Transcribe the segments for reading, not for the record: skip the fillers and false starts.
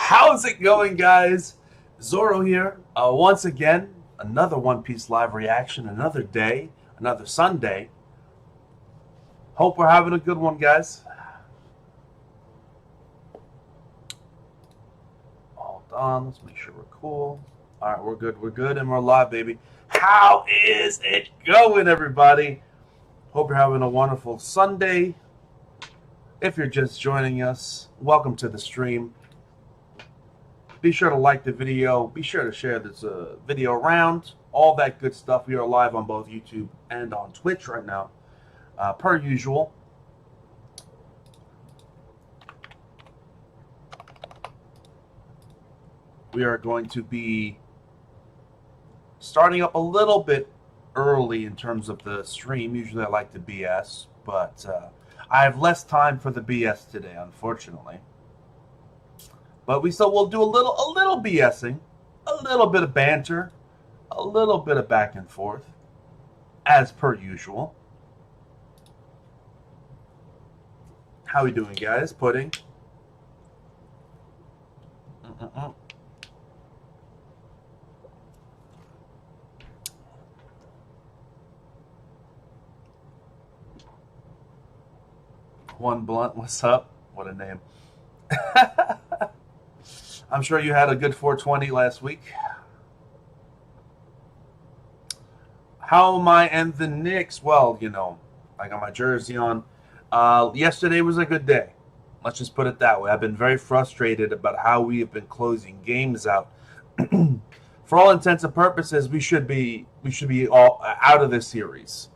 How's it going, guys? Zoro here. Once again, another One Piece live reaction, another day, another Sunday. Hope we're having a good one, guys. Hold on, let's make sure we're cool. All right, we're good, and we're live, baby. How is it going, everybody? Hope you're having a wonderful Sunday. If you're just joining us, welcome to the stream. Be sure to like the video. Be sure to share this video around. All that good stuff. We are live on both YouTube and on Twitch right now, per usual. We are going to be starting up a little bit early in terms of the stream. Usually I like to BS, but I have less time for the BS today, unfortunately. But we still will do a little BSing, a little bit of banter, a little bit of back and forth, as per usual. How we doing, guys? Pudding. One Blunt, what's up? What a name. I'm sure you had a good 420 last week. How am I and the Knicks? Well, you know, I got my jersey on. Yesterday was a good day. Let's just put it that way. I've been very frustrated about how we have been closing games out. For all intents and purposes, we should be all out of this series.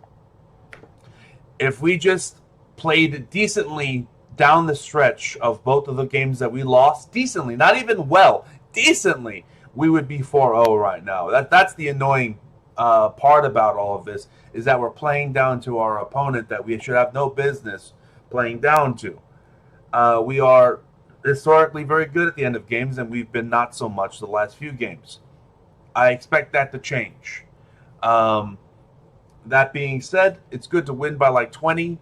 If we just played decently down the stretch of both of the games that we lost, decently, not even well, decently, we would be 4-0 right now. That's the annoying part about all of this, is that we're playing down to our opponent that we should have no business playing down to. We are historically very good at the end of games, and we've been not so much the last few games. I expect that to change. That being said, it's good to win by like 20.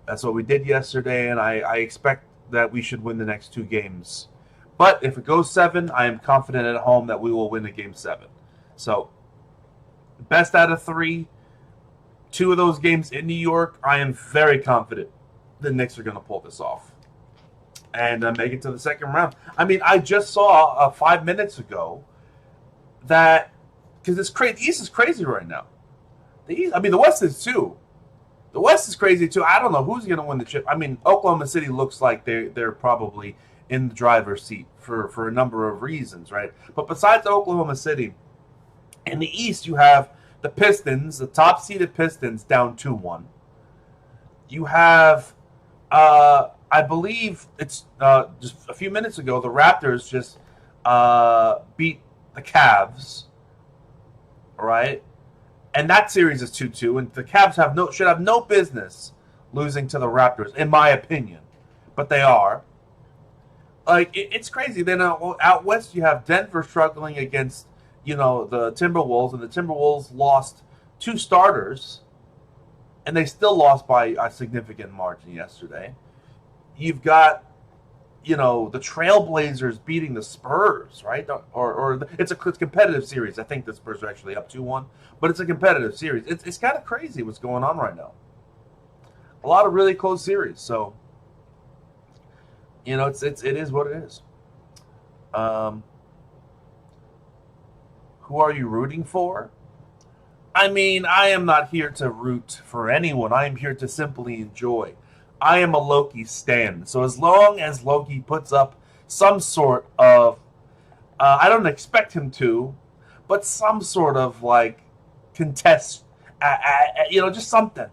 That's what we did yesterday, and I expect that we should win the next two games. But if it goes 7, I am confident at home that we will win the game 7. So, best out of 3. 2 of those games in New York, I am very confident the Knicks are going to pull this off and make it to the second round. I mean, I just saw 5 minutes ago that, because it's crazy. The East is crazy right now. The West is too. The West is crazy too. I don't know who's going to win the chip. I mean, Oklahoma City looks like they're probably in the driver's seat for a number of reasons, right? But besides Oklahoma City, in the East you have the Pistons, the top-seeded Pistons, down 2-1. You have, I believe it's just a few minutes ago, the Raptors just beat the Cavs, all right? And that series is 2-2, and the Cavs should have no business losing to the Raptors, in my opinion. But they are. Like, it's crazy. Then out west, you have Denver struggling against, the Timberwolves, and the Timberwolves lost 2 starters, and they still lost by a significant margin yesterday. You've got, the Trailblazers beating the Spurs, right? It's a competitive series. I think the Spurs are actually up 2-1, but it's a competitive series. It's kind of crazy what's going on right now. A lot of really close series. So, it is what it is. Who are you rooting for? I mean, I am not here to root for anyone. I am here to simply enjoy. I am a Loki stan. So as long as Loki puts up some sort of, I don't expect him to, but some sort of like contest, just something.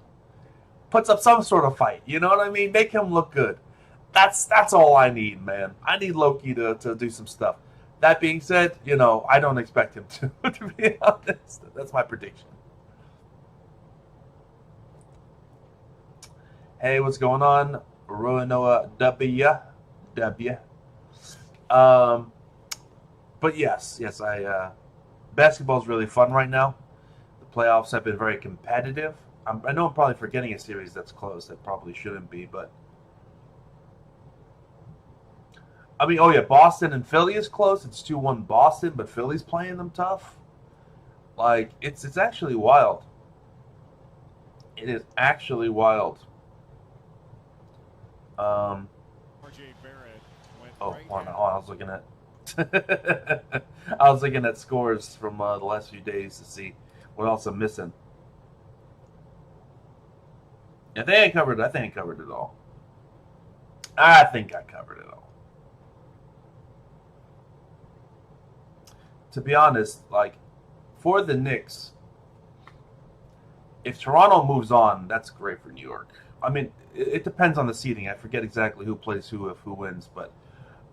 Puts up some sort of fight. You know what I mean? Make him look good. That's all I need, man. I need Loki to do some stuff. That being said, I don't expect him to be honest. That's my prediction. Hey, what's going on? Roanoa W. But yes, basketball is really fun right now. The playoffs have been very competitive. I know I'm probably forgetting a series that's close that probably shouldn't be, but I mean, oh yeah, Boston and Philly is close. It's 2-1 Boston, but Philly's playing them tough. Like, it's actually wild. It is actually wild. Oh, wow, I was looking at I was looking at scores from the last few days to see what else I'm missing. I think I covered it all. I think I covered it all. To be honest, like, for the Knicks, if Toronto moves on, that's great for New York. I mean, it depends on the seeding. I forget exactly who plays who if who wins, but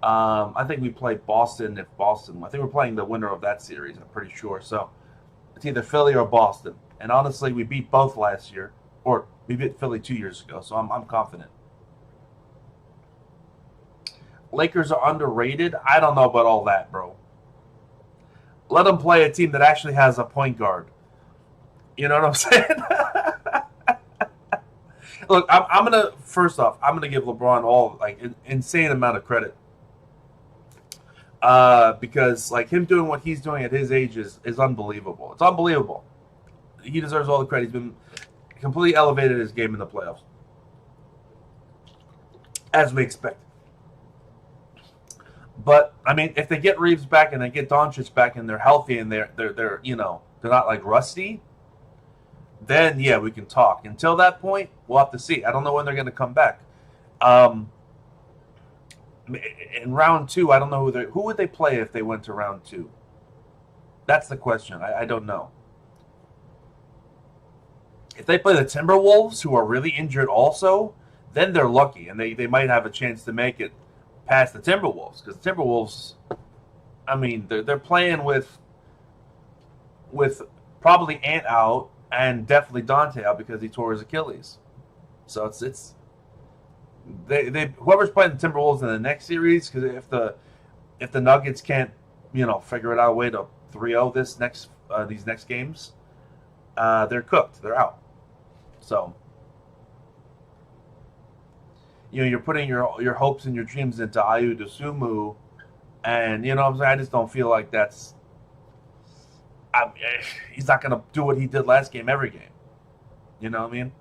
I think we play Boston if Boston. I think we're playing the winner of that series. I'm pretty sure. So it's either Philly or Boston. And honestly, we beat both last year, or we beat Philly 2 years ago. So I'm confident. Lakers are underrated. I don't know about all that, bro. Let them play a team that actually has a point guard. You know what I'm saying? Look, I'm gonna first off, I'm gonna give LeBron all like an insane amount of credit. Because like him doing what he's doing at his age is unbelievable. It's unbelievable. He deserves all the credit. He's been completely elevated his game in the playoffs, as we expected. But I mean, if they get Reeves back and they get Doncic back and they're healthy and they're they're not like rusty, then yeah, we can talk. Until that point, we'll have to see. I don't know when they're going to come back. In round 2, I don't know who would they play if they went to round 2. That's the question. I don't know. If they play the Timberwolves, who are really injured also, then they're lucky and they might have a chance to make it past the Timberwolves, because the Timberwolves, I mean, they're playing with probably Ant out and definitely Dante out because he tore his Achilles. So it's they whoever's playing the Timberwolves in the next series, because if the Nuggets can't figure it out a way to 3-0 these next games, they're cooked. They're out. So you're putting your hopes and your dreams into Ayu Dosunmu, and what I'm saying, I just don't feel like that's. He's not going to do what he did last game every game. You know what I mean?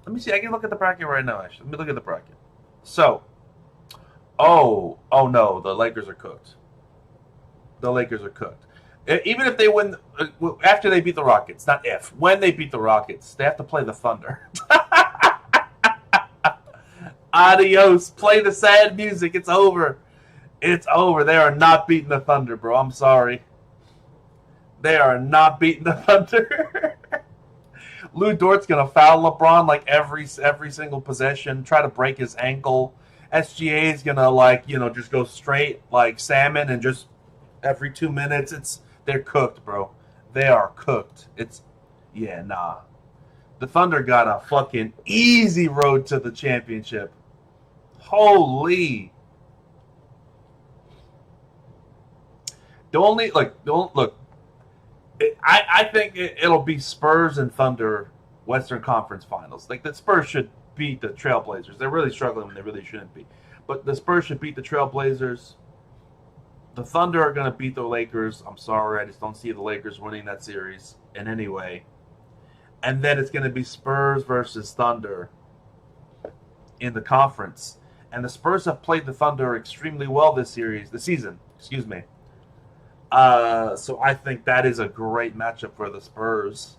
Let me see. I can look at the bracket right now, actually. Let me look at the bracket. So, oh no, the Lakers are cooked. The Lakers are cooked. Even if they win, after they beat the Rockets, not if, when they beat the Rockets, they have to play the Thunder. Adios. Play the sad music. It's over. It's over. They are not beating the Thunder, bro. I'm sorry. They are not beating the Thunder. Lou Dort's going to foul LeBron like every single possession, try to break his ankle. SGA is going to just go straight like salmon and just every 2 minutes they're cooked, bro. They are cooked. Nah. The Thunder got a fucking easy road to the championship. Holy. I think it'll be Spurs and Thunder Western Conference Finals. Like, the Spurs should beat the Trailblazers. They're really struggling when they really shouldn't be. But the Spurs should beat the Trailblazers. The Thunder are going to beat the Lakers. I'm sorry, I just don't see the Lakers winning that series in any way. And then it's going to be Spurs versus Thunder in the conference. And the Spurs have played the Thunder extremely well this season. Excuse me. So I think that is a great matchup for the Spurs,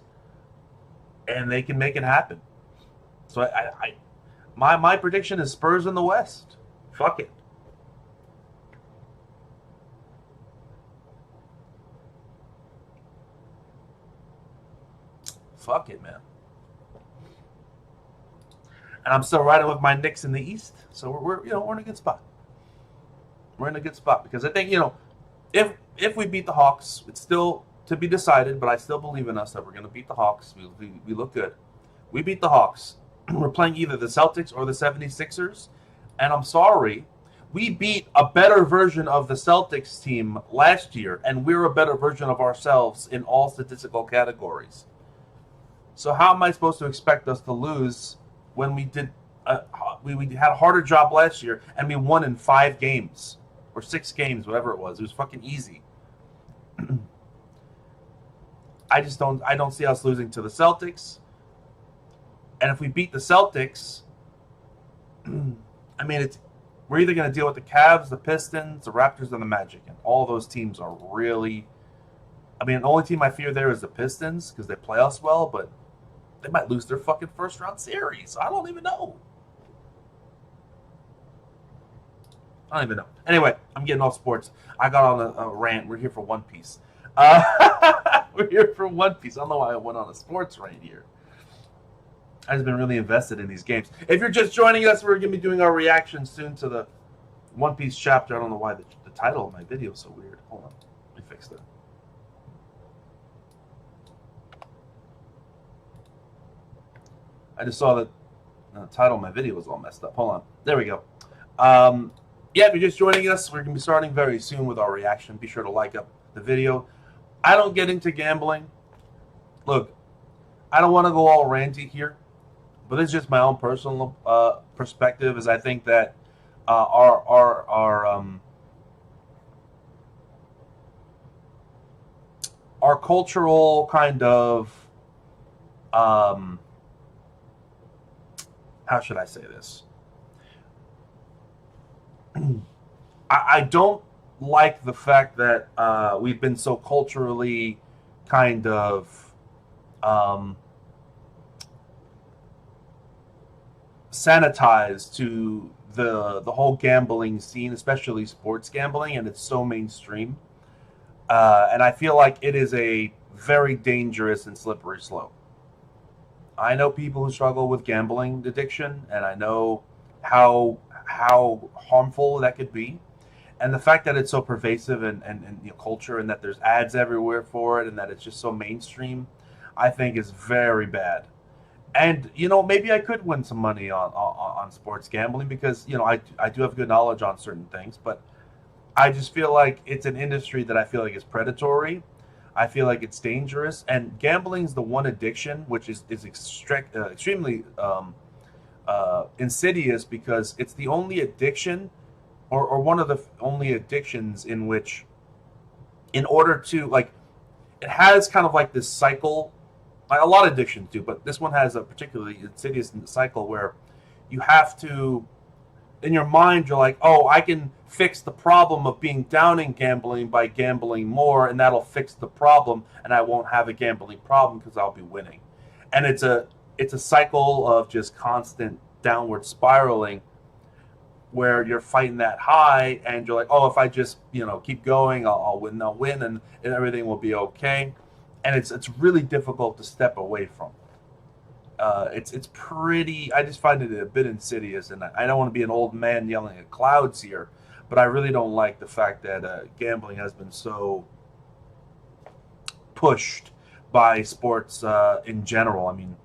and they can make it happen. So my prediction is Spurs in the West. Fuck it. Fuck it, man. And I'm still riding with my Knicks in the East, so we're in a good spot. We're in a good spot because I think if we beat the Hawks, it's still to be decided, but I still believe in us that we're going to beat the Hawks. We look good. We beat the Hawks. We're playing either the Celtics or the 76ers, and I'm sorry, we beat a better version of the Celtics team last year, and we're a better version of ourselves in all statistical categories. So how am I supposed to expect us to lose when we did? We had a harder job last year and we won in 5 games or 6 games, whatever it was. It was fucking easy. I don't see us losing to the Celtics. And if we beat the Celtics, I mean, we're either going to deal with the Cavs, the Pistons, the Raptors, and the Magic. And all those teams are really... I mean, the only team I fear there is the Pistons because they play us well, but they might lose their fucking first-round series. I don't even know. I don't even know. Anyway, I'm getting off sports. I got on a rant. We're here for One Piece. We're here for One Piece. I don't know why I went on a sports rant here. I've been really invested in these games. If you're just joining us, we're going to be doing our reaction soon to the One Piece chapter. I don't know why the title of my video is so weird. Hold on. Let me fix that. I just saw that the title of my video was all messed up. Hold on. There we go. Yeah, if you're just joining us, we're going to be starting very soon with our reaction. Be sure to like up the video. I don't get into gambling. Look, I don't want to go all ranty here, but it's just my own personal perspective. Is I think that our cultural kind of how should I say this? I don't like the fact that we've been so culturally kind of sanitized to the whole gambling scene, especially sports gambling, and it's so mainstream. And I feel like it is a very dangerous and slippery slope. I know people who struggle with gambling addiction, and I know how harmful that could be. And the fact that it's so pervasive in culture, and that there's ads everywhere for it, and that it's just so mainstream, I think is very bad. And maybe I could win some money on sports gambling because I do have good knowledge on certain things, but I just feel like it's an industry that I feel like is predatory. I feel like it's dangerous, and gambling is the one addiction which is extremely insidious because it's the only addiction. Or one of the only addictions in which, in order to, it has kind of like this cycle. Like a lot of addictions do, but this one has a particularly insidious cycle where you have to, in your mind, you're like, oh, I can fix the problem of being down in gambling by gambling more, and that'll fix the problem, and I won't have a gambling problem because I'll be winning. And it's a cycle of just constant downward spiraling, where you're fighting that high, and you're like, oh, if I just keep going, I'll win, and everything will be okay. And it's really difficult to step away from. It's pretty. I just find it a bit insidious, and I don't want to be an old man yelling at clouds here, but I really don't like the fact that gambling has been so pushed by sports in general. I mean,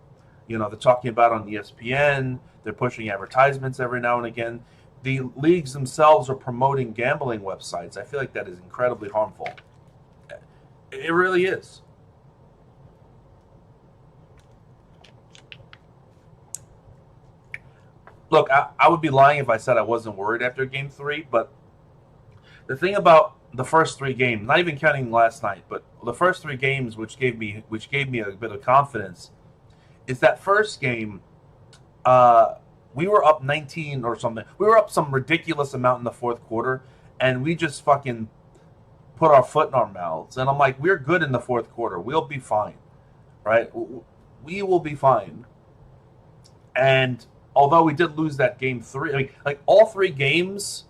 they're talking about on ESPN. They're pushing advertisements every now and again. The leagues themselves are promoting gambling websites. I feel like that is incredibly harmful. It really is. Look, I would be lying if I said I wasn't worried after Game 3, but the thing about the first 3 games, not even counting last night, but the first 3 games which gave me a bit of confidence, is that first game, we were up 19 or something. We were up some ridiculous amount in the fourth quarter, and we just fucking put our foot in our mouths. And I'm like, we're good in the fourth quarter. We'll be fine, right? We will be fine. And although we did lose that Game 3, I mean, like all 3 games,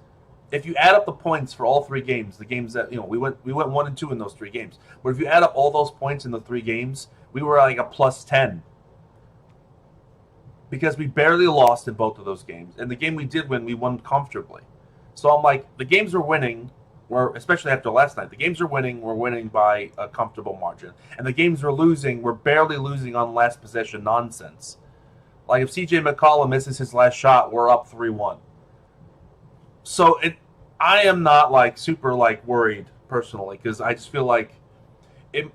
if you add up the points for all 3 games, the games that we went 1-2 in those 3 games. But if you add up all those points in the 3 games, we were like a plus 10. Because we barely lost in both of those games. And the game we did win, we won comfortably. So I'm like, the games we're winning, especially after last night, the games we're winning by a comfortable margin. And the games we're losing, we're barely losing on last possession nonsense. Like if CJ McCollum misses his last shot, we're up 3-1. So I am not super worried personally, because I just feel like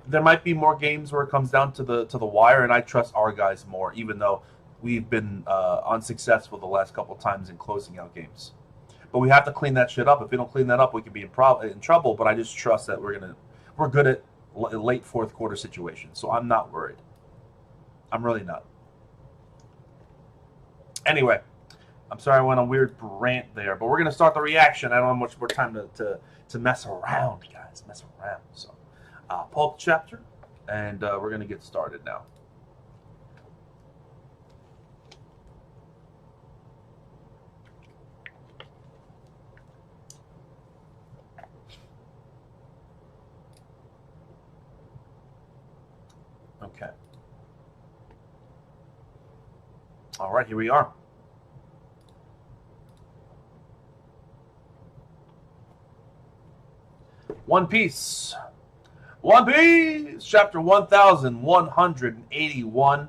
there might be more games where it comes down to the wire, and I trust our guys more, even though we've been unsuccessful the last couple of times in closing out games. But we have to clean that shit up. If we don't clean that up, we can be in trouble. But I just trust that we're good at late fourth quarter situations, so I'm not worried. I'm really not. Anyway, I'm sorry I went on a weird rant there, but we're gonna start the reaction. I don't have much more time to mess around, guys. Mess around. So, pull up the chapter, and we're gonna get started now. Okay. All right, here we are. One Piece. One Piece! Chapter 1181.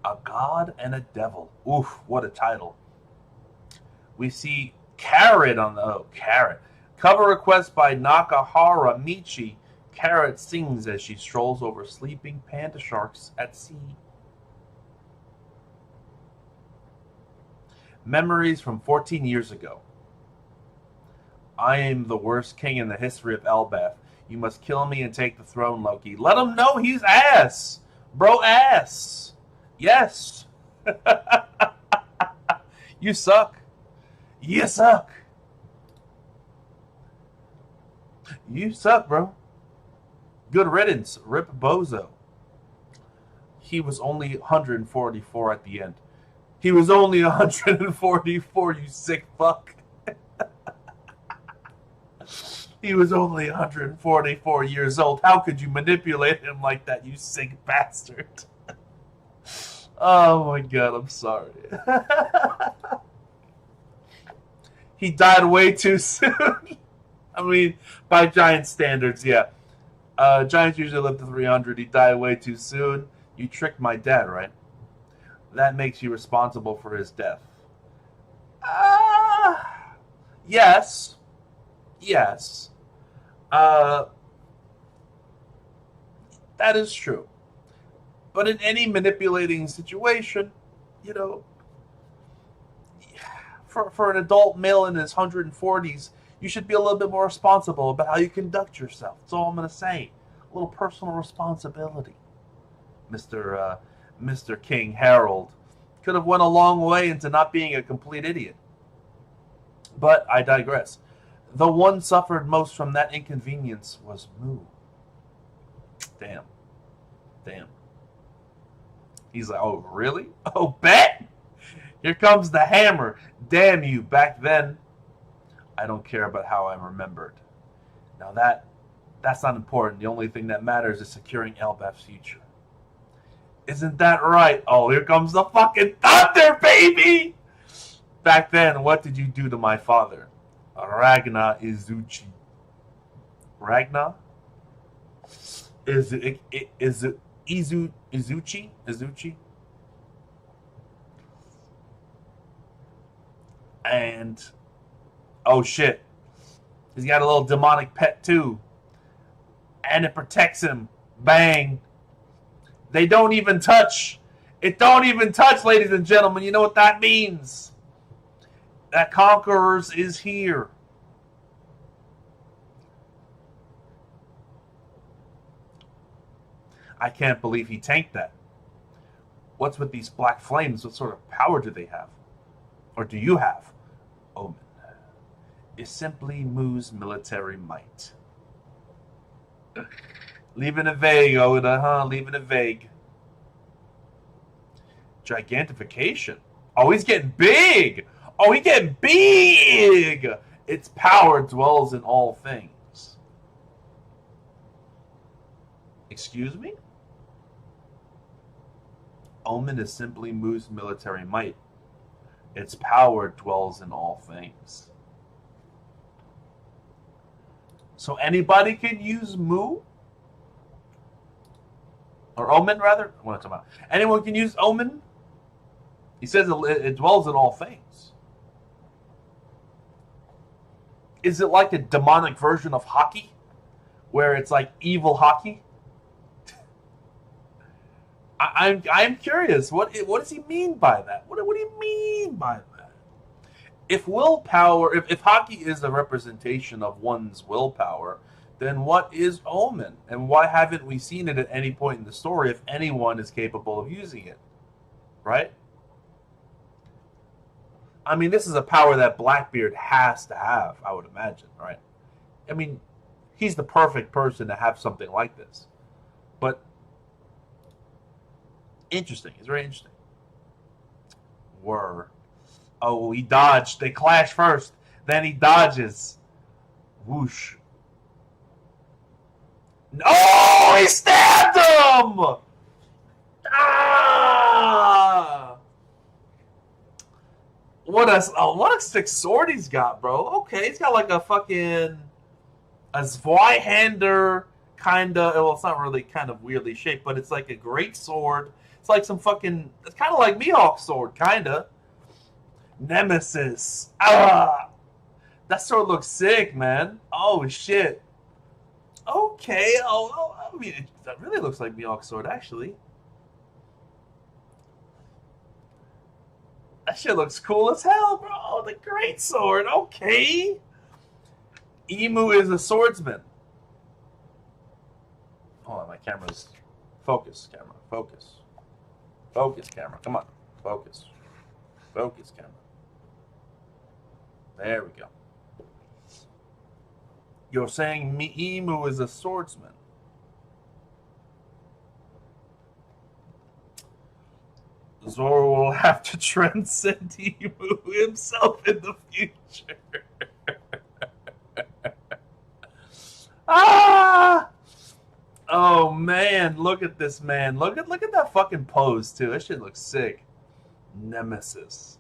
A God and a Devil. Oof, what a title. We see Carrot on the... Oh, Carrot. Cover request by Nakahara Michi. Carrot sings as she strolls over sleeping panda sharks at sea. Memories from 14 years ago. I am the worst king in the history of Elbaf. You must kill me and take the throne, Loki. Let him know he's ass. Bro, ass. Yes. You suck. You suck. You suck, bro. Good riddance. Rip Bozo. He was only 144 at the end. He was only 144, you sick fuck. He was only 144 years old. How could you manipulate him like that, you sick bastard? Oh my god, I'm sorry. He died way too soon. I mean, by Giant standards, yeah. Giants usually live to 300. He died way too soon. You tricked my dad, right? That makes you responsible for his death. Yes. Yes. That is true. But in any manipulating situation, you know, for an adult male in his 140s, you should be a little bit more responsible about how you conduct yourself. That's all I'm going to say. A little personal responsibility. Mr. King Harold could have went a long way into not being a complete idiot. But I digress. The one suffered most from that inconvenience was Moo. Damn. He's like, oh, really? Oh, bet! Here comes the hammer. Damn you, back then. I don't care about how I'm remembered. Now that's not important. The only thing that matters is securing Elbaf's future. Isn't that right? Oh, here comes the fucking thunder, baby! Back then, what did you do to my father? Ragna Izuchi. Ragna? Is it Izuchi? Izuchi? And oh shit. He's got a little demonic pet too. And it protects him. Bang. They don't even touch. It don't even touch, ladies and gentlemen. You know what that means? That Conquerors is here. I can't believe he tanked that. What's with these black flames? What sort of power do they have? Or do you have? Omen is simply Moo's military might. Leaving it vague, Oda, huh? Leaving it vague. Gigantification. Oh, he's getting big! Oh, he's getting big! Its power dwells in all things. Excuse me? Omen is simply Moo's military might. Its power dwells in all things. So anybody can use Moo? Or Omen, rather? What am I talking about? Anyone can use Omen? He says it dwells in all things. Is it like a demonic version of hockey? Where it's like evil hockey? I'm curious. What does he mean by that? What do you mean by that? If willpower, if hockey is a representation of one's willpower, then what is Omen, and why haven't we seen it at any point in the story? If anyone is capable of using it, right? I mean, this is a power that Blackbeard has to have, I would imagine, right? I mean, he's the perfect person to have something like this. But interesting. It's very interesting. Were. Oh, he dodged. They clash first. Then he dodges. Whoosh. Oh, he stabbed him! Ah! What a sick sword he's got, bro. Okay, he's got like a fucking a Zweihander kind of. Well, it's not really kind of weirdly shaped, but it's like a great sword. It's like some fucking. It's kind of like Mihawk's sword, kind of. Nemesis. Ah, that sword looks sick, man. Oh shit. Okay. I mean, that really looks like Mihawk's sword, actually. That shit looks cool as hell, bro. Oh, the great sword. Okay. Emu is a swordsman. Hold on, my camera's focus. Camera, focus, focus. Camera, come on, focus, focus. Camera. There we go. You're saying Emu is a swordsman. Zoro will have to transcend Emu himself in the future. Ah! Oh man, look at this man. Look at that fucking pose too. That shit looks sick. Nemesis.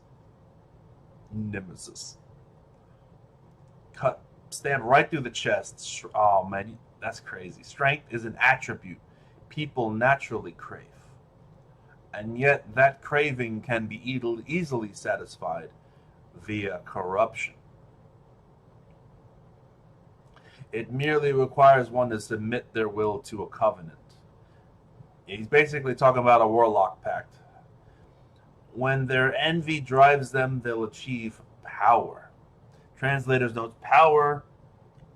Nemesis. Cut. Stab right through the chest. Oh man, that's crazy. Strength is an attribute people naturally crave. And yet that craving can be easily satisfied via corruption. It merely requires one to submit their will to a covenant. He's basically talking about a warlock pact. When their envy drives them, they'll achieve power. Translators note power.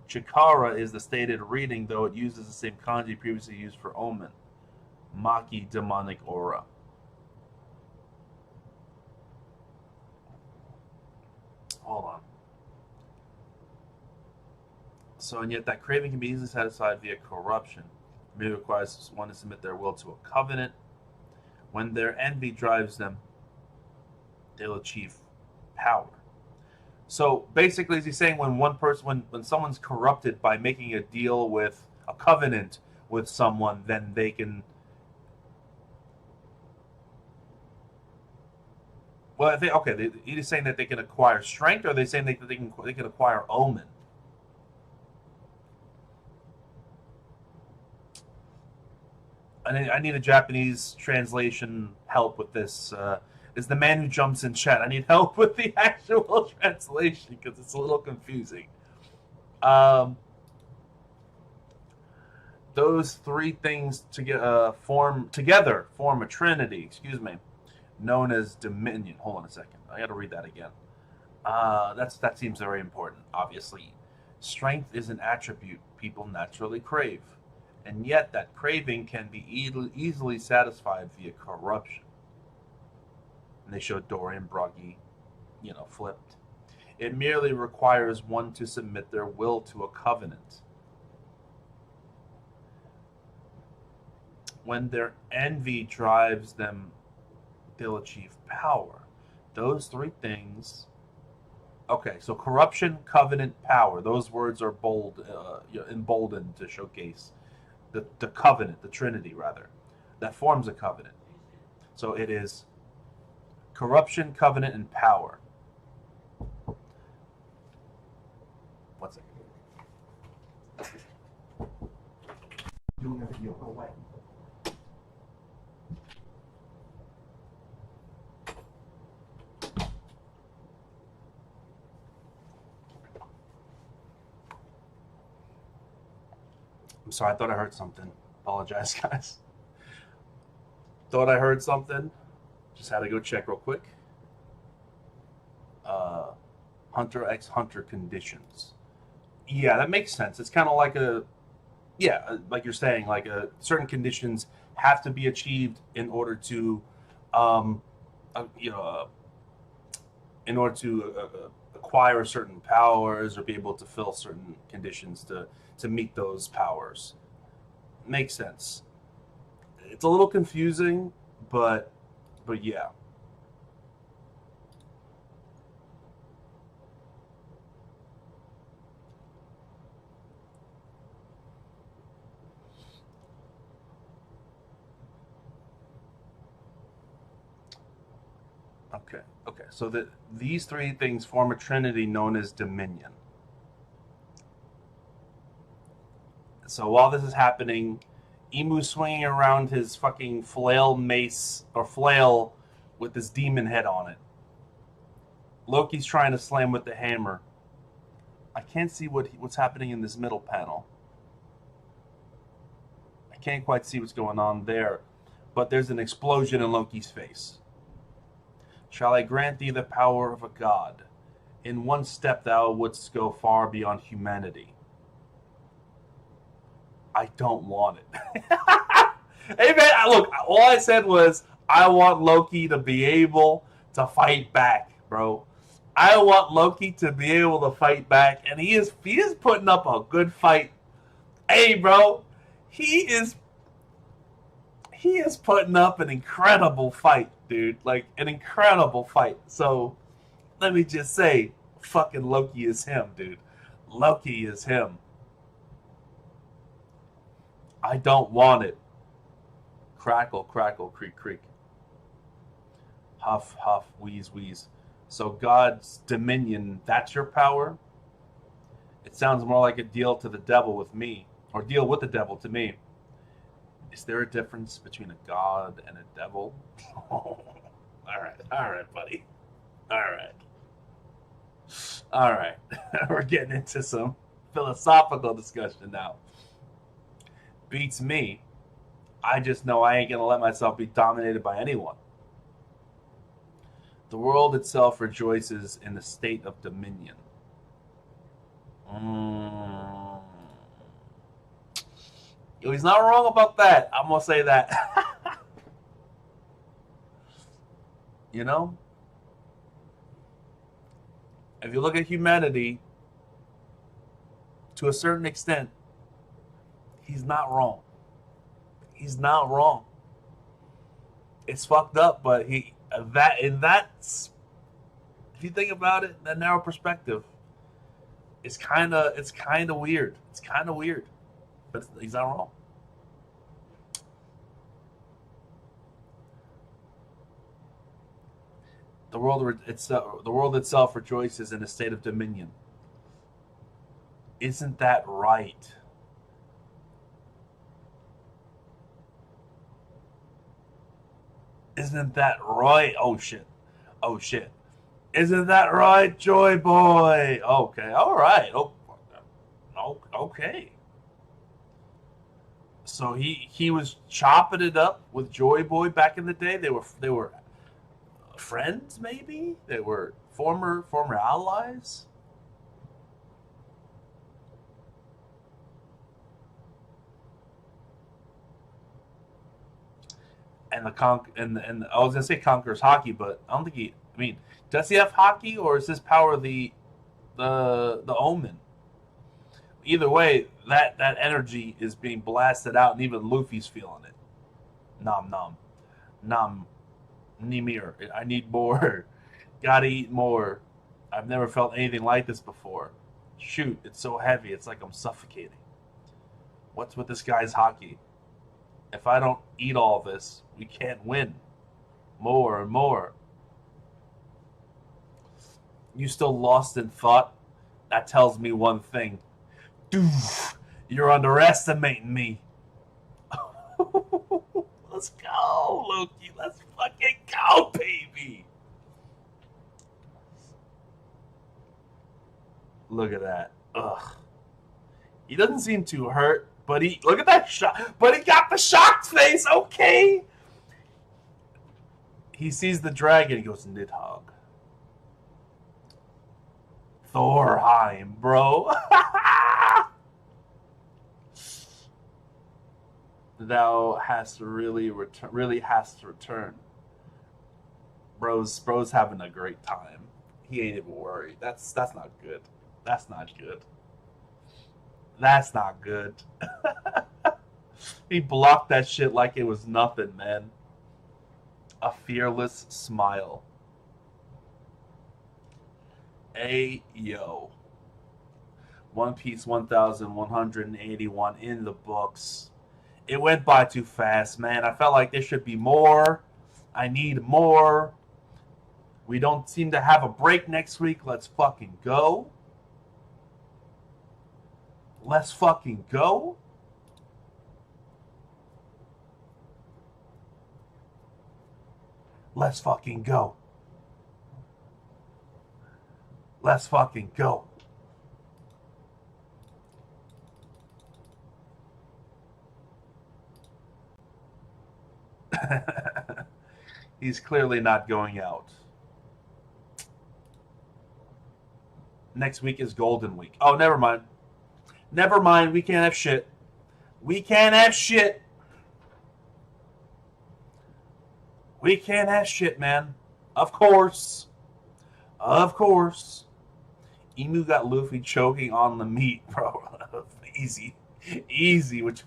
Chikara is the stated reading, though it uses the same kanji previously used for omen. Maki, demonic aura. Hold on. So, and yet that craving can be easily satisfied via corruption. It merely requires one to submit their will to a covenant. When their envy drives them, they'll achieve power. So basically, as he's saying, when someone's corrupted by making a deal with a covenant with someone, then they can. Well, he's saying that they can acquire strength, or are they saying that they can acquire omen? I need a Japanese translation help with this. Is the man who jumps in chat? I need help with the actual translation because it's a little confusing. Those three things form a trinity. Excuse me, known as dominion. Hold on a second. I got to read that again. That seems very important. Obviously, strength is an attribute people naturally crave, and yet that craving can be easily satisfied via corruption. And they showed Dorian Broggy, flipped. It merely requires one to submit their will to a covenant. When their envy drives them, they'll achieve power. Those three things. Okay, so corruption, covenant, power. Those words are emboldened to showcase the covenant, the Trinity, rather, that forms a covenant. So it is corruption, covenant, and power. One second. Doing a video. Go away. I'm sorry, I thought I heard something. Apologize, guys. Thought I heard something. Just had to go check real quick. Hunter x Hunter conditions. Yeah, that makes sense. It's kind of like like you're saying, like certain conditions have to be achieved in order to, um, you know, in order to acquire certain powers or be able to fill certain conditions to meet those powers. Makes sense. It's a little confusing, but yeah. Okay. Okay. So these three things form a trinity known as dominion. So while this is happening, Emu's swinging around his fucking flail mace or flail with this demon head on it. Loki's trying to slam with the hammer. I can't see what's happening in this middle panel. I can't quite see what's going on there, but there's an explosion in Loki's face. Shall I grant thee the power of a god? In one step thou wouldst go far beyond humanity. I don't want it. Hey man, look, all I said was I want Loki to be able to fight back, bro. I want Loki to be able to fight back, and he is putting up a good fight. Hey, bro, he is putting up an incredible fight, dude. Like an incredible fight. So let me just say, fucking Loki is him, dude. Loki is him. I don't want it. Crackle, crackle, creak, creak. Huff, huff, wheeze, wheeze. So God's dominion, that's your power? It sounds more like a deal to the devil with me, or deal with the devil to me. Is there a difference between a god and a devil? All right, buddy. All right. We're getting into some philosophical discussion now. Beats me. I just know I ain't gonna let myself be dominated by anyone. The world itself rejoices in the state of dominion. He's not wrong about that. I'm gonna say that. You know, if you look at humanity, to a certain extent, he's not wrong. He's not wrong. It's fucked up, but if you think about it, that narrow perspective, it's kind of weird. It's kind of weird, but he's not wrong. The world itself rejoices in a state of dominion. Isn't that right? Isn't that right? Oh shit. Oh shit. Isn't that right, Joy Boy? Okay. All right. Okay. So he was chopping it up with Joy Boy back in the day. They were friends, maybe. They were former allies. And and I was gonna say Conqueror's hockey, but I don't think he. I mean, does he have hockey, or is his power the Omen? Either way, that energy is being blasted out, and even Luffy's feeling it. Nom nom, nom, Nimir. I need more. Gotta eat more. I've never felt anything like this before. Shoot, it's so heavy. It's like I'm suffocating. What's with this guy's hockey? If I don't eat all this, we can't win. More and more. You still lost in thought? That tells me one thing. Doof, you're underestimating me. Let's go, Loki. Let's fucking go, baby. Look at that. Ugh. He doesn't seem too hurt, but look at that shot. But he got the shocked face. Okay. He sees the dragon. He goes, Nidhogg. Thorheim, bro. Thou hast really has to return. Bro's having a great time. He ain't even worried. That's not good. That's not good. That's not good. He blocked that shit like it was nothing, man. A fearless smile. Yo. One Piece 1181 in the books. It went by too fast, man. I felt like there should be more. I need more. We don't seem to have a break next week. Let's fucking go. Let's fucking go. Let's fucking go. Let's fucking go. He's clearly not going out. Next week is Golden Week. Oh, never mind. Never mind. We can't have shit. We can't have shit. We can't have shit, man. Of course. Of course. Emu got Luffy choking on the meat, bro. Easy. Easy. Which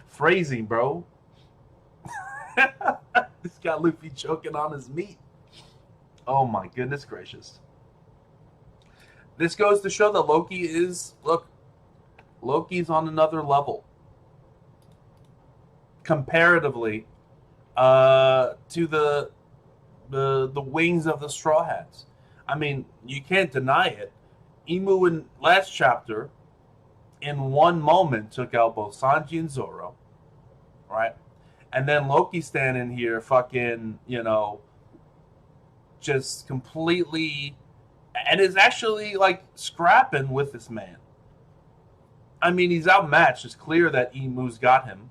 phrasing, bro. This got Luffy choking on his meat. Oh my goodness gracious. This goes to show that Loki is, look, Loki's on another level. Comparatively to the wings of the Straw Hats. I mean, you can't deny it. Emu in last chapter, in one moment, took out both Sanji and Zoro. Right? And then Loki standing here fucking, just completely, and is actually like scrapping with this man. I mean, he's outmatched. It's clear that Emu's got him.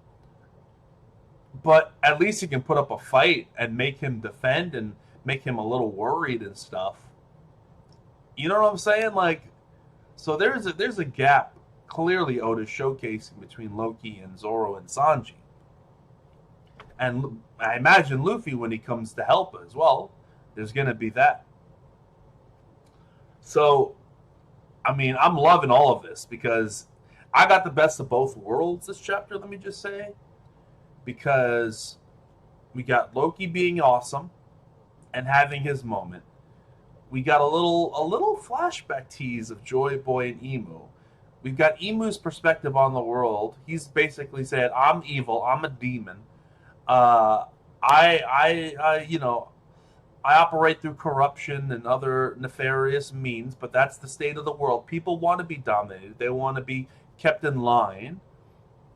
But at least he can put up a fight and make him defend and make him a little worried and stuff. You know what I'm saying? Like, so there's a gap clearly Oda's showcasing between Loki and Zoro and Sanji. And I imagine Luffy, when he comes to help as well, there's going to be that. So, I mean, I'm loving all of this because I got the best of both worlds this chapter, let me just say. Because we got Loki being awesome and having his moment. We got a little flashback tease of Joy Boy and Emu. We've got Emu's perspective on the world. He's basically said, I'm evil, I'm a demon. I operate through corruption and other nefarious means, but that's the state of the world. People want to be dominated. They want to be kept in line,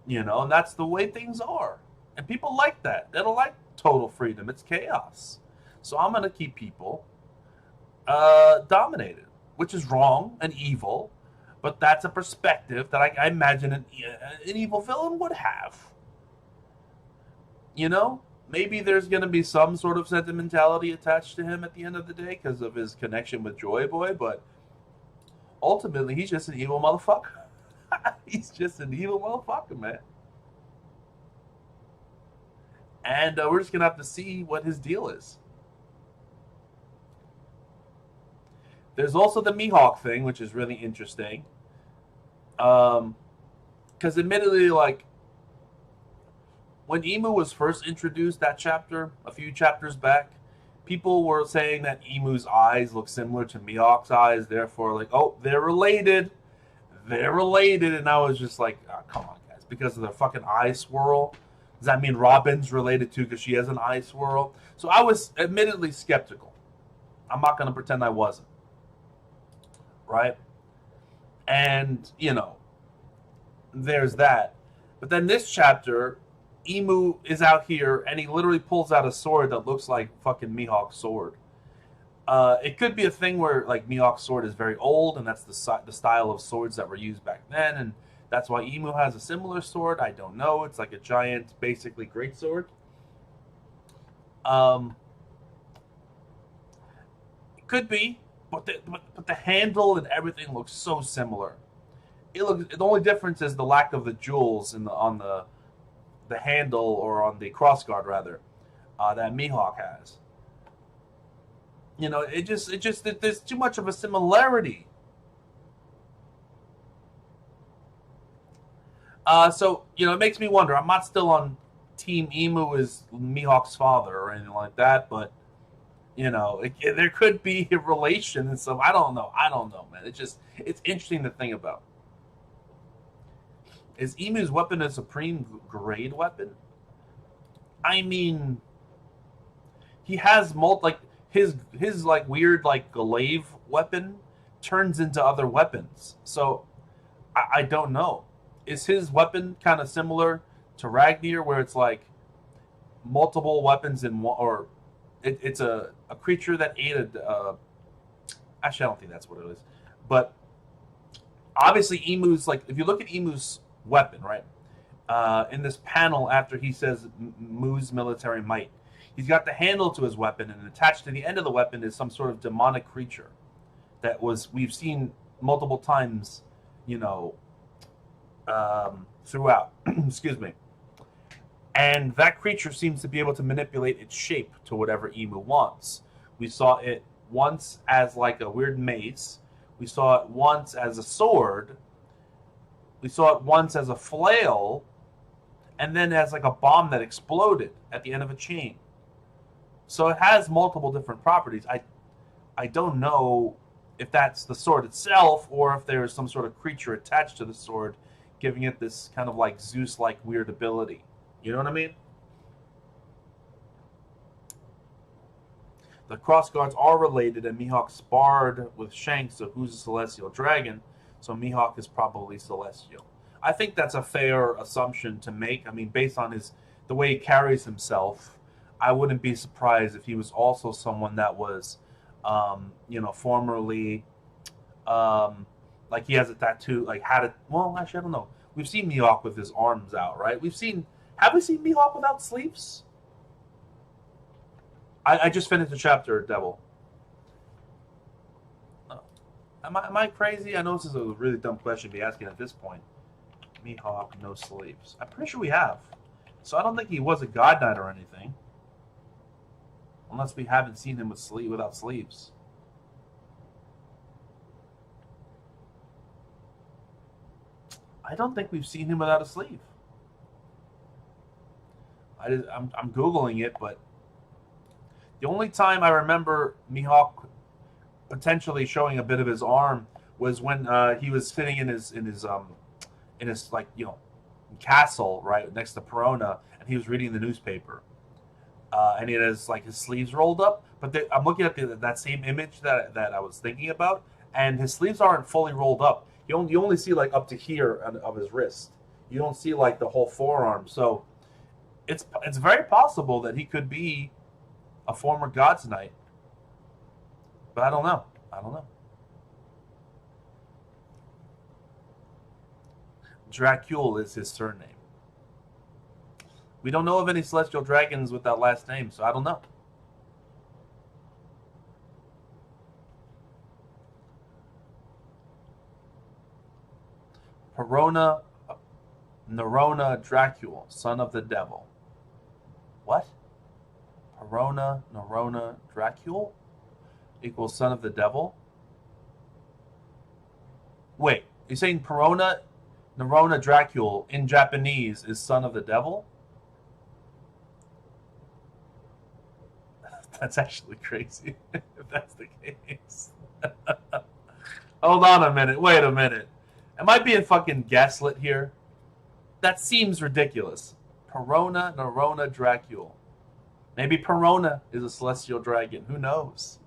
and that's the way things are. And people like that. They don't like total freedom. It's chaos. So I'm going to keep people dominated, which is wrong and evil, but that's a perspective that I imagine an evil villain would have. Maybe there's going to be some sort of sentimentality attached to him at the end of the day because of his connection with Joy Boy, but ultimately he's just an evil motherfucker. He's just an evil motherfucker, man. And we're just going to have to see what his deal is. There's also the Mihawk thing, which is really interesting. Because admittedly, like, when Emu was first introduced that chapter, a few chapters back, people were saying that Emu's eyes look similar to Mihawk's eyes, therefore, like, oh, they're related. They're related. And I was just like, oh, come on, guys. Because of their fucking eye swirl. Does that mean Robin's related too because she has an eye swirl? So I was admittedly skeptical. I'm not going to pretend I wasn't. Right? And, there's that. But then this chapter, Emu is out here and he literally pulls out a sword that looks like fucking Mihawk's sword. It could be a thing where like Mihawk's sword is very old and that's the style of swords that were used back then, and that's why Emu has a similar sword. I don't know. It's like a giant, basically great sword. Could be, but the handle and everything looks so similar. The only difference is the lack of the jewels on the handle, or on the crossguard rather, that Mihawk has. There's too much of a similarity. So it makes me wonder. I'm not still on Team Emu as Mihawk's father or anything like that, but there could be a relation and stuff. I don't know. Man. It's interesting to think about. Is Emu's weapon a supreme grade weapon? I mean, he has his like weird like glaive weapon turns into other weapons. So I don't know. Is his weapon kind of similar to Ragnir, where it's like multiple weapons in one, or it's a creature that ate actually, I don't think that's what it is. But obviously, Emu's like, if you look at Emu's weapon, right? In this panel, after he says Mu's military might, he's got the handle to his weapon, and attached to the end of the weapon is some sort of demonic creature that we've seen multiple times, throughout. Excuse me. And that creature seems to be able to manipulate its shape to whatever Emu wants. We saw it once as like a weird mace. We saw it once as a sword. We saw it once as a flail. And then as like a bomb that exploded at the end of a chain. So it has multiple different properties. I don't know if that's the sword itself, or if there is some sort of creature attached to the sword, giving it this kind of like Zeus-like weird ability. You know what I mean? The crossguards are related, and Mihawk sparred with Shanks, so who's a celestial dragon? So Mihawk is probably celestial. I think that's a fair assumption to make. I mean, based on the way he carries himself, I wouldn't be surprised if he was also someone that was, formerly, like he has a tattoo, like had it. Well, actually, I don't know. We've seen Mihawk with his arms out, right? Have we seen Mihawk without sleeves? I just finished the chapter, Devil. Oh. Am I crazy? I know this is a really dumb question to be asking at this point. Mihawk, no sleeves. I'm pretty sure we have. So I don't think he was a God Knight or anything. Unless we haven't seen him without sleeves. I don't think we've seen him without a sleeve. I'm Googling it, but the only time I remember Mihawk potentially showing a bit of his arm was when he was sitting in his like castle right next to Perona, and he was reading the newspaper, and he has like his sleeves rolled up. But I'm looking at that same image that I was thinking about, and his sleeves aren't fully rolled up. You only see like up to here of his wrist. You don't see like the whole forearm. So it's very possible that he could be a former God's Knight. But I don't know. Dracul is his surname. We don't know of any celestial dragons with that last name, so I don't know. Perona Nerona Dracul, son of the devil. What? Perona Nerona Dracul equals son of the devil? Wait, you're saying Perona Nerona Dracul in Japanese is son of the devil? That's actually crazy if that's the case. Hold on a minute. Wait a minute. Am I being fucking gaslit here? That seems ridiculous. Perona Nerona Dracul. Maybe Perona is a celestial dragon. Who knows?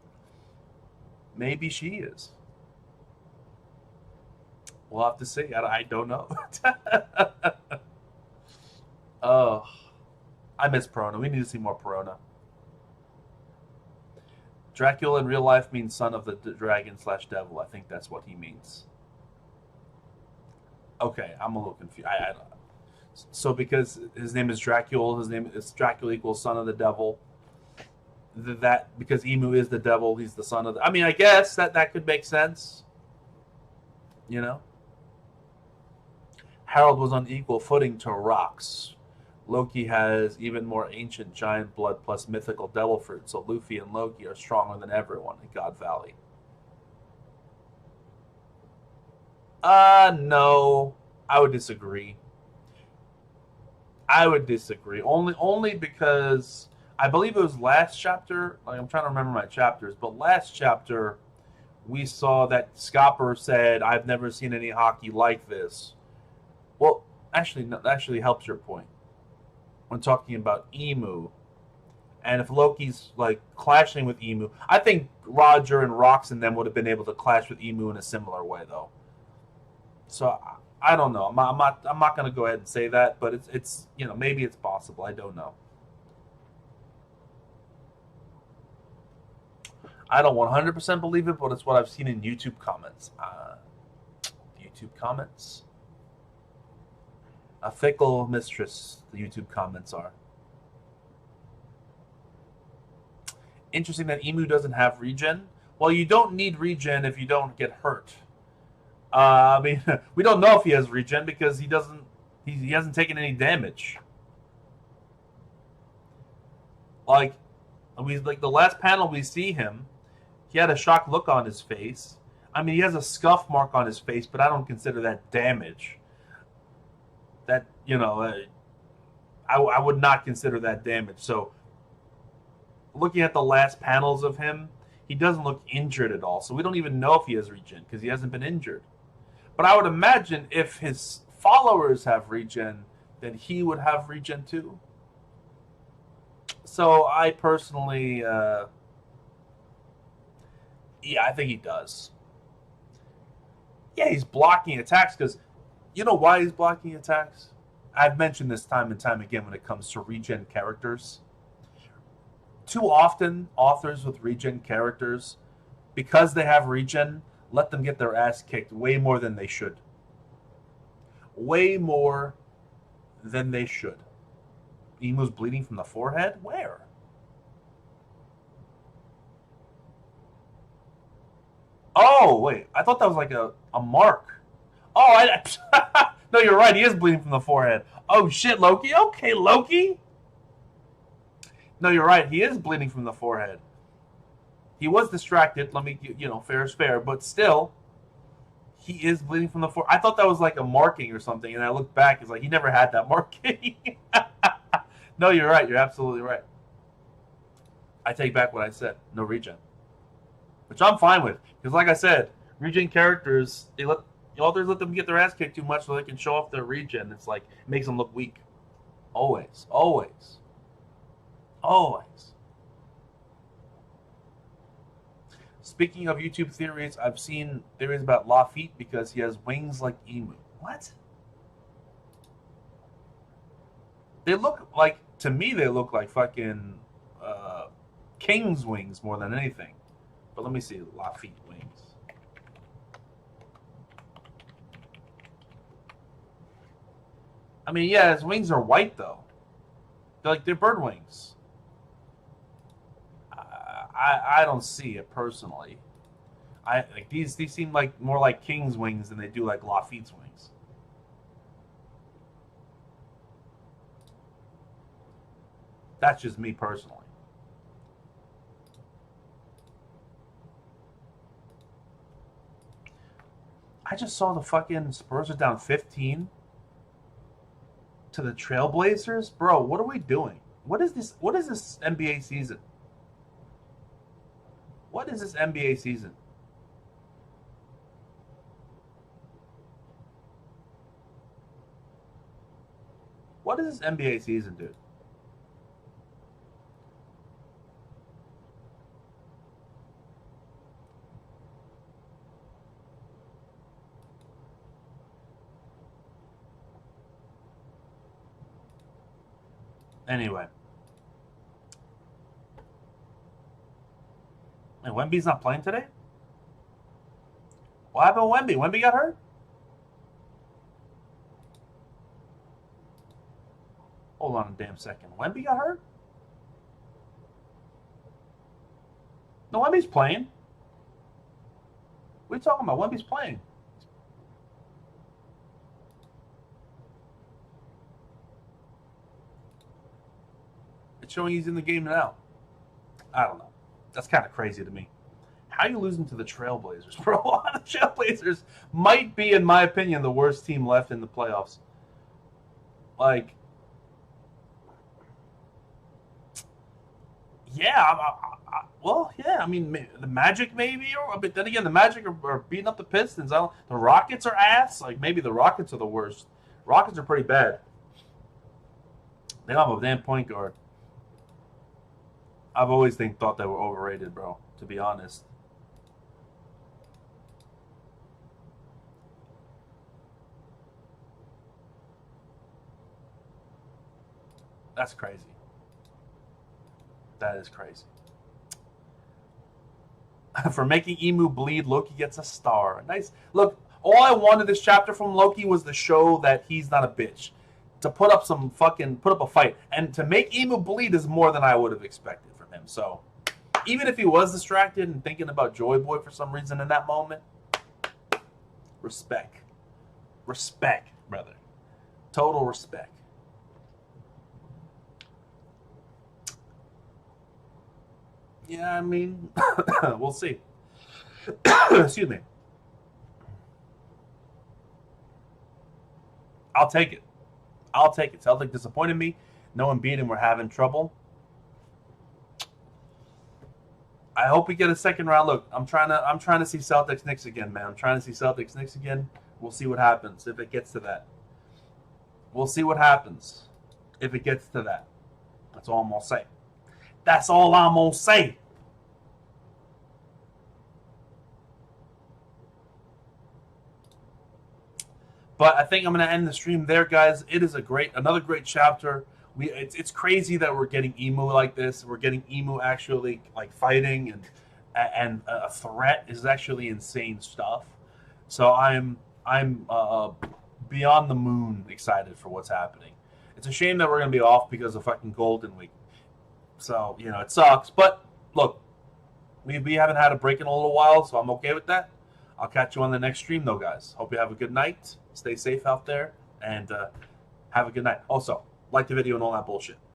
Maybe she is. We'll have to see. I don't know. Oh, I miss Perona. We need to see more Perona. Dracula in real life means son of the dragon / devil. I think that's what he means. Okay, I'm a little confused. I don't know. So because his name is Dracul, his name is Dracula equals son of the devil. that because Emu is the devil, he's the son of the, I mean, I guess that could make sense. You know? Harold was on equal footing to rocks. Loki has even more ancient giant blood plus mythical devil fruit, so Luffy and Loki are stronger than everyone in God Valley. No. I would disagree. I would disagree. Only because I believe it was last chapter. Like I'm trying to remember my chapters, but last chapter we saw that Scopper said, "I've never seen any hockey like this." Well, actually, no, that actually helps your point when talking about Emu. And if Loki's like clashing with Emu, I think Roger and Rox and them would have been able to clash with Emu in a similar way, though. So I don't know. I'm not going to go ahead and say that, but it's maybe it's possible. I don't know. I don't 100% believe it, but it's what I've seen in YouTube comments. YouTube comments. A fickle mistress, the YouTube comments are. Interesting that Emu doesn't have regen. Well, you don't need regen if you don't get hurt. I mean, we don't know if he has regen because he doesn't. He hasn't taken any damage. Like the last panel we see him, he had a shocked look on his face. I mean, he has a scuff mark on his face, but I don't consider that damage. That I would not consider that damage. So, looking at the last panels of him, he doesn't look injured at all. So we don't even know if he has regen because he hasn't been injured. But I would imagine if his followers have regen, then he would have regen too. So I personally, yeah, I think he does. Yeah, he's blocking attacks because you know why he's blocking attacks? I've mentioned this time and time again when it comes to regen characters. Too often, authors with regen characters, because they have regen, let them get their ass kicked way more than they should. Way more than they should. Emu's bleeding from the forehead? Where? Oh, wait. I thought that was like a mark. Oh, no, you're right. He is bleeding from the forehead. Oh, shit, Loki. Okay, Loki. No, you're right. He is bleeding from the forehead. He was distracted. Let me, fair is fair. But still, he is bleeding from the forehead. I thought that was like a marking or something. And I looked back. It's like he never had that marking. No, you're right. You're absolutely right. I take back what I said. No regen. Which I'm fine with. Because like I said, regen characters, the authors let them get their ass kicked too much so they can show off their regen. It's like, it makes them look weak. Always. Always. Always. Speaking of YouTube theories, I've seen theories about Lafitte because he has wings like Emu. What? They look like, to me, they look like fucking king's wings more than anything. But let me see, Lafitte wings. I mean, yeah, his wings are white though. They're bird wings. I don't see it personally. I like these seem like more like king's wings than they do like Lafitte's wings. That's just me personally. I just saw the fucking Spurs are down 15 to the Trailblazers. Bro, what are we doing? What is this? What is this NBA season? What is this NBA season? What is this NBA season, dude? Anyway. And Wemby's not playing today? What happened with Wemby? Wemby got hurt? Hold on a damn second. Wemby got hurt? No, Wemby's playing. What are you talking about? Wemby's playing. It's showing he's in the game now. I don't know. That's kind of crazy to me. How are you losing to the Trailblazers, bro? The Trailblazers might be, in my opinion, the worst team left in the playoffs. Like, yeah, I mean, the Magic maybe, but then again, the Magic are beating up the Pistons. The Rockets are ass. Like, maybe the Rockets are the worst. Rockets are pretty bad. They don't have a damn point guard. I've always thought they were overrated, bro, to be honest. That's crazy. That is crazy. For making Emu bleed, Loki gets a star. Nice. Look, all I wanted this chapter from Loki was to show that he's not a bitch. To put up a fight. And to make Emu bleed is more than I would have expected from him. So, even if he was distracted and thinking about Joy Boy for some reason in that moment, respect. Respect, brother. Total respect. Yeah, I mean, we'll see. Excuse me. I'll take it. Celtic disappointed me. No one beat him. We're having trouble. I hope we get a second round. Look, I'm trying to see Celtics Knicks again, man. I'm trying to see Celtics Knicks again. We'll see what happens if it gets to that. We'll see what happens if it gets to that. That's all I'm gonna say. That's all I'm gonna say. But I think I'm going to end the stream there, guys. It is another great chapter. It's crazy that we're getting Emu like this. We're getting Emu actually like fighting and a threat is actually insane stuff. So I'm beyond the moon excited for what's happening. It's a shame that we're going to be off because of fucking Golden Week. So it sucks. But look, we haven't had a break in a little while, so I'm okay with that. I'll catch you on the next stream, though, guys. Hope you have a good night. Stay safe out there, and have a good night. Also, like the video and all that bullshit.